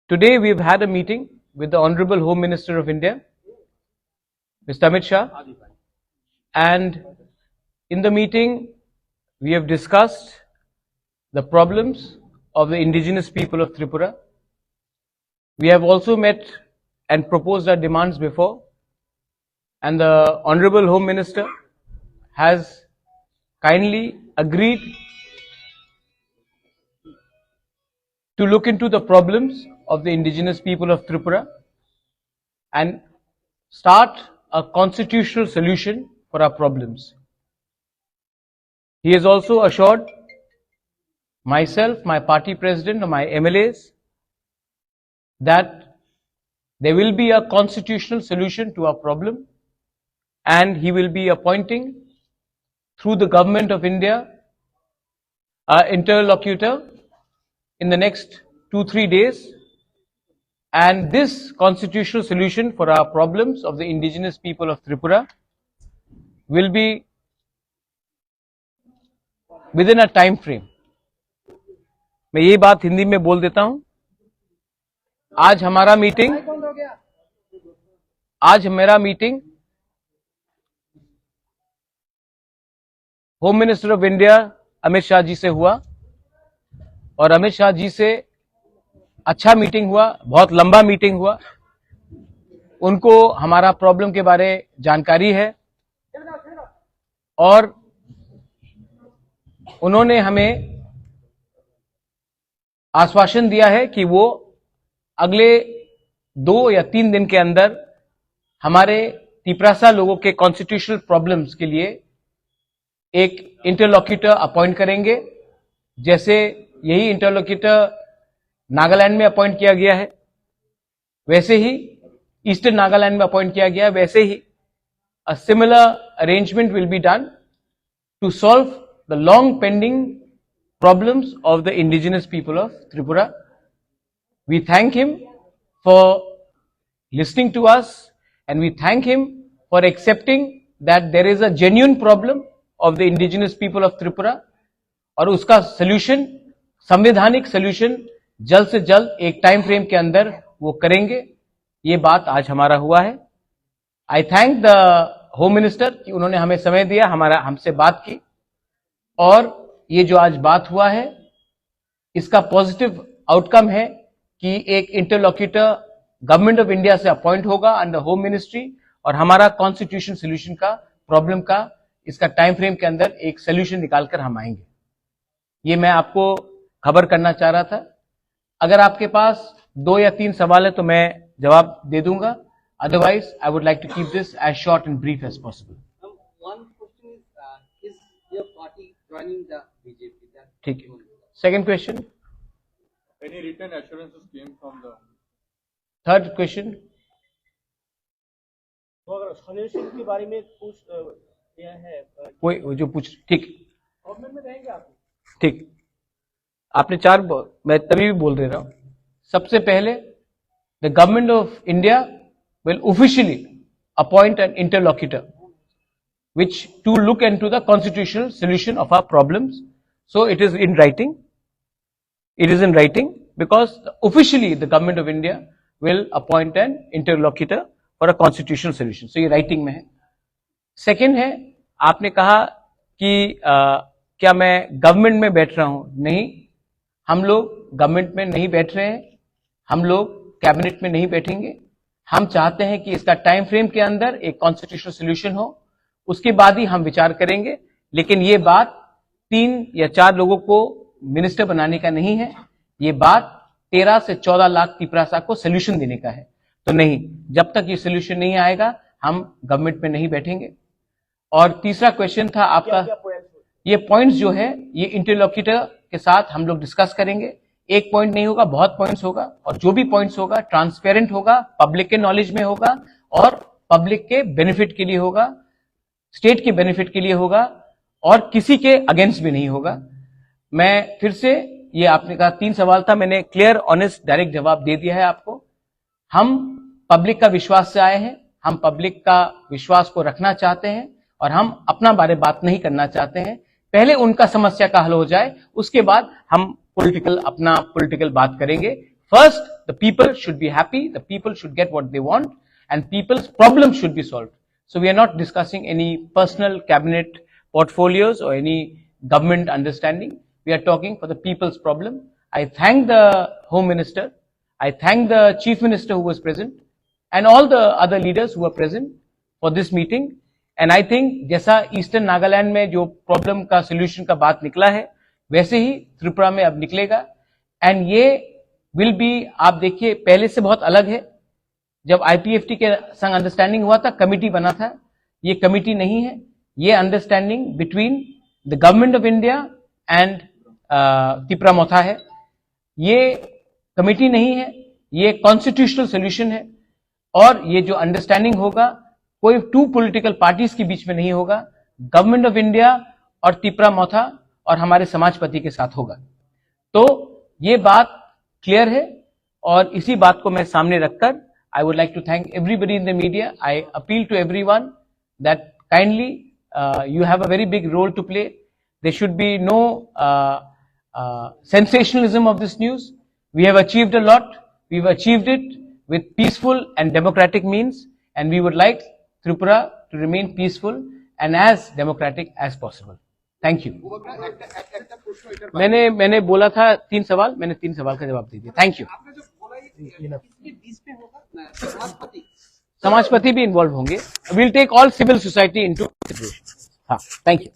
Today we've had a meeting with the Honorable Home Minister of India, Mr. Amit Shah, and in the meeting we have discussed the problems of the indigenous people of Tripura. We have also met and proposed our demands before, and the Honorable Home Minister has kindly agreed to look into the problems of the indigenous people of Tripura and start a constitutional solution for our problems. He has also assured myself, my party president, and my MLAs that there will be a constitutional solution to our problem, and he will be appointing through the Government of India an interlocutor in the next 2-3 days, and this constitutional solution for our problems of the indigenous people of Tripura will be within a time frame. मैं ये बात हिंदी में बोल देता हूं। आज मेरा meeting home minister of India Amit Shah ji से हुआ, और अमित शाह जी से अच्छा मीटिंग हुआ, बहुत लंबा मीटिंग हुआ। उनको हमारा प्रॉब्लम के बारे जानकारी है और उन्होंने हमें आश्वासन दिया है कि वो अगले 2 या 3 दिन के अंदर हमारे तिपरासा लोगों के कॉन्स्टिट्यूशनल प्रॉब्लम्स के लिए एक इंटरलॉक्यूटर अपॉइंट करेंगे। जैसे यही इंटरलॉक्यूटर नागालैंड में अपॉइंट किया गया है, वैसे ही ईस्टर्न नागालैंड में अपॉइंट किया गया है, वैसे ही a similar arrangement will be done to solve the long pending problems of the indigenous people of Tripura. We thank him for listening to us, and we thank him for accepting that there is a genuine problem of the indigenous people of Tripura, और उसका solution, संवैधानिक solution जल्द से जल्द एक time frame के अंदर वो करेंगे। ये बात आज हमारा हुआ है। I thank the home minister कि उन्होंने हमें समय दिया, हमसे बात की, और ये जो आज बात हुआ है इसका पॉजिटिव आउटकम है कि एक इंटरलॉक्यूटर गवर्नमेंट ऑफ इंडिया से अपॉइंट होगा अंडर होम मिनिस्ट्री, और हमारा कॉन्स्टिट्यूशन सोल्यूशन का प्रॉब्लम का इसका टाइम फ्रेम के अंदर एक सोल्यूशन निकालकर हम आएंगे। ये मैं आपको खबर करना चाह रहा था। अगर आपके पास 2 या 3 सवाल है तो मैं जवाब दे दूंगा, otherwise I would like to keep this as short and brief as possible. Joining the BJP. ठीक है। Second question, any written assurances came from the third question, तो अगर सोल्यूशन के बारे में पूछ दिया है कोई जो पूछ, ठीक गवर्नमेंट में रहेंगे आप? ठीक, आपने 4, मैं तभी भी बोल रहा हूं। सबसे पहले the government of India will officially appoint an interlocutor which to look into the constitutional solution of our problems. So it is in writing. It is in writing because officially the government of India will appoint an interlocutor for a constitutional solution. So ये writing में है। Second है, आपने कहा कि क्या मैं government में बैठ रहा हूं? नहीं, हम लोग गवर्नमेंट में नहीं बैठ रहे हैं, हम लोग कैबिनेट में नहीं बैठेंगे। हम चाहते हैं कि इसका टाइम फ्रेम के अंदर एक कॉन्स्टिट्यूशनल सोल्यूशन हो, उसके बाद ही हम विचार करेंगे। लेकिन ये बात 3 या 4 लोगों को मिनिस्टर बनाने का नहीं है, ये बात 13 से 14 लाख तिपरासा को सोल्यूशन देने का है। तो नहीं, जब तक ये सोल्यूशन नहीं आएगा हम गवर्नमेंट में नहीं बैठेंगे। और तीसरा क्वेश्चन था आपका, ये पॉइंट्स जो है ये इंटरलॉक्यूटर के साथ हम लोग डिस्कस करेंगे। एक पॉइंट नहीं होगा, बहुत पॉइंट्स होगा, और जो भी पॉइंट्स होगा ट्रांसपेरेंट होगा, पब्लिक के नॉलेज में होगा, और पब्लिक के बेनिफिट के लिए होगा, स्टेट के बेनिफिट के लिए होगा, और किसी के अगेंस्ट भी नहीं होगा। मैं फिर से, ये आपने कहा 3 सवाल था, मैंने क्लियर ऑनेस्ट डायरेक्ट जवाब दे दिया है आपको। हम पब्लिक का विश्वास से आए हैं, हम पब्लिक का विश्वास को रखना चाहते हैं, और हम अपना बारे बात नहीं करना चाहते हैं। पहले उनका समस्या का हल हो जाए, उसके बाद हम अपना पॉलिटिकल बात करेंगे। First the people should be happy, the people should get what they want, and people's problems should be solved. So we are not discussing any personal cabinet portfolios or any government understanding. We are talking for the people's problem. I thank the Home Minister, I thank the Chief Minister who was present, and all the other leaders who were present for this meeting. And I think जैसा eastern Nagaland में जो problem का solution का बात निकला है, वैसे ही त्रिपुरा में अब निकलेगा. एंड ये विल बी, आप देखिए पहले से बहुत अलग है. जब IPFT के संग अंडरस्टैंडिंग हुआ था, कमिटी बना था, ये कमिटी नहीं है, ये understanding between the government of India and Tripura Motha है. ये कमिटी नहीं है, ये कॉन्स्टिट्यूशनल सोल्यूशन है. और ये जो अंडरस्टैंडिंग होगा, कोई टू पॉलिटिकल पार्टीज के बीच में नहीं होगा, गवर्नमेंट ऑफ इंडिया और त्रिपुरा मोथा और हमारे समाजपति के साथ होगा. तो ये बात क्लियर है, और इसी बात को मैं सामने रखकर I would like to thank everybody in the media. I appeal to everyone that kindly you have a very big role to play. There should be no sensationalism of this news. We have achieved a lot. We've achieved it with peaceful and democratic means, and we would like Tripura to remain peaceful and as democratic as possible. Thank you. मैंने बोला था 3 सवाल, मैंने 3 सवाल का जवाब दे दिया. Thank you. समाजपति भी इन्वॉल्व होंगे. We'll take all civil society into consideration. हाँ, thank you.